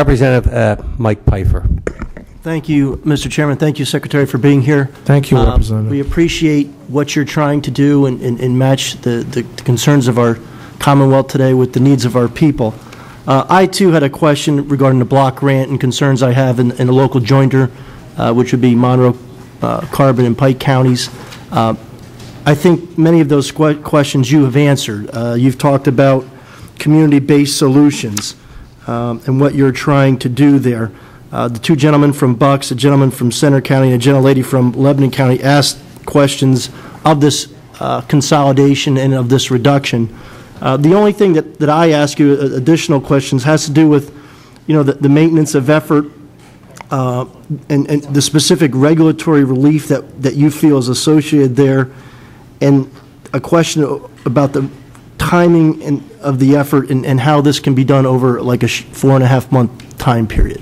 Representative Mike Peifer. Thank you, Mr. Chairman. Thank you, Secretary, for being here. Thank you, Representative. We appreciate what you're trying to do and match the concerns of our Commonwealth today with the needs of our people. I, too, had a question regarding the block grant and concerns I have in the local jointer, which would be Monroe, Carbon, and Pike counties. I think many of those questions you have answered. You've talked about community-based solutions and what you're trying to do there. The two gentlemen from Bucks, a gentleman from Center County, and a gentlelady from Lebanon County asked questions of this consolidation and of this reduction. The only thing that I ask you, additional questions, has to do with, the maintenance of effort and the specific regulatory relief that you feel is associated there, and a question about the timing of the effort and how this can be done over like a 4.5-month time period.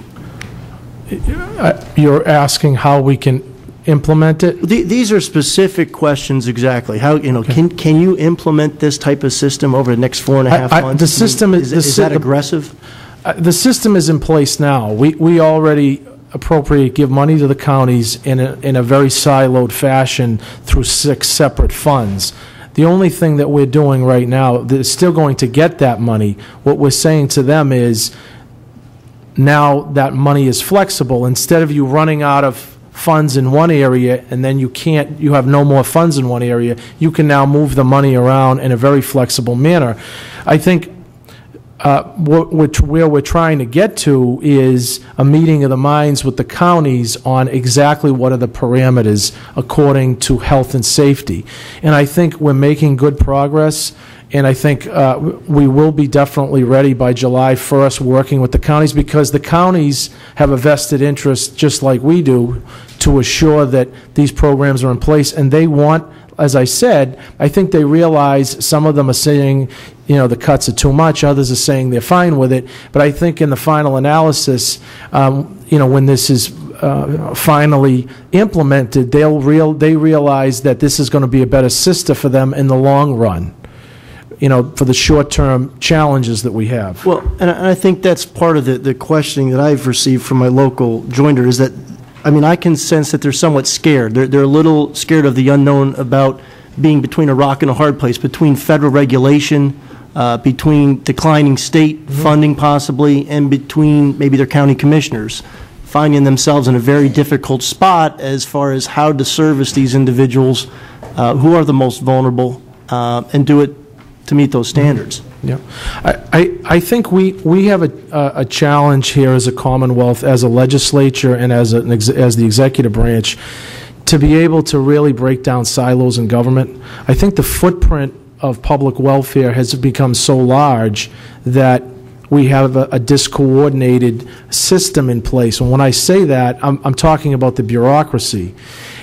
You're asking how we can implement it? These are specific questions exactly. How, can you implement this type of system over the next 4.5 months? The system is that aggressive? The system is in place now. We already give money to the counties in a very siloed fashion through 6 separate funds. The only thing that we're doing right now, they're still going to get that money. What we're saying to them is, now that money is flexible. Instead of you running out of funds in one area and then you have no more funds in one area, you can now move the money around in a very flexible manner. I think where we're trying to get to is a meeting of the minds with the counties on exactly what are the parameters according to health and safety. And I think we're making good progress. And I think we will be definitely ready by July 1st working with the counties, because the counties have a vested interest, just like we do, to assure that these programs are in place. And they want, as I said, I think they realize some of them are saying, the cuts are too much. Others are saying they're fine with it. But I think in the final analysis, when this is finally implemented, they realize that this is going to be a better system for them in the long run. For the short-term challenges that we have. Well, and I think that's part of the questioning that I've received from my local jointer is that, I can sense that they're somewhat scared. They're a little scared of the unknown about being between a rock and a hard place, between federal regulation, between declining state funding possibly, and between maybe their county commissioners, finding themselves in a very difficult spot as far as how to service these individuals who are the most vulnerable and do it to meet those standards. Yeah, I think we have a challenge here as a Commonwealth, as a legislature, and as the executive branch, to be able to really break down silos in government. I think the footprint of public welfare has become so large that we have a discoordinated system in place. And when I say that, I'm talking about the bureaucracy.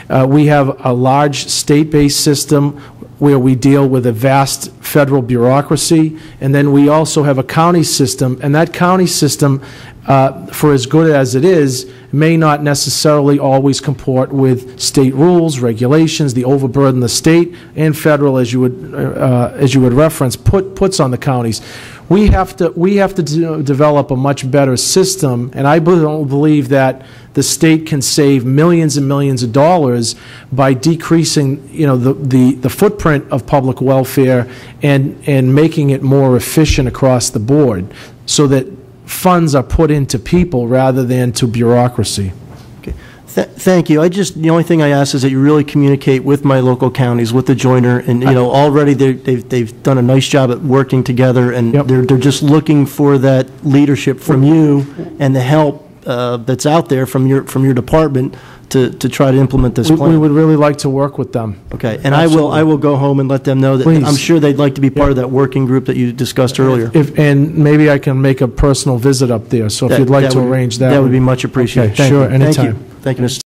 We have a large state-based system where we deal with a vast federal bureaucracy, and then we also have a county system, and that county system, for as good as it is, may not necessarily always comport with state rules, regulations, the overburden the state and federal, as you would reference, puts on the counties. We have to develop a much better system, and I believe that the state can save millions and millions of dollars by decreasing, the footprint of public welfare and making it more efficient across the board, so that funds are put into people rather than to bureaucracy. Okay. Thank you. The only thing I ask is that you really communicate with my local counties, with the joiner, and already they've done a nice job at working together, and yep. they're just looking for that leadership from you and the help that's out there from your department to try to implement this plan. We would really like to work with them. Okay, and Absolutely. I will go home and let them know that. Please. I'm sure they'd like to be part of that working group that you discussed earlier. And maybe I can make a personal visit up there. So if you'd like to arrange that, that would be much appreciated. Okay, sure, anytime. Thank you, Mr.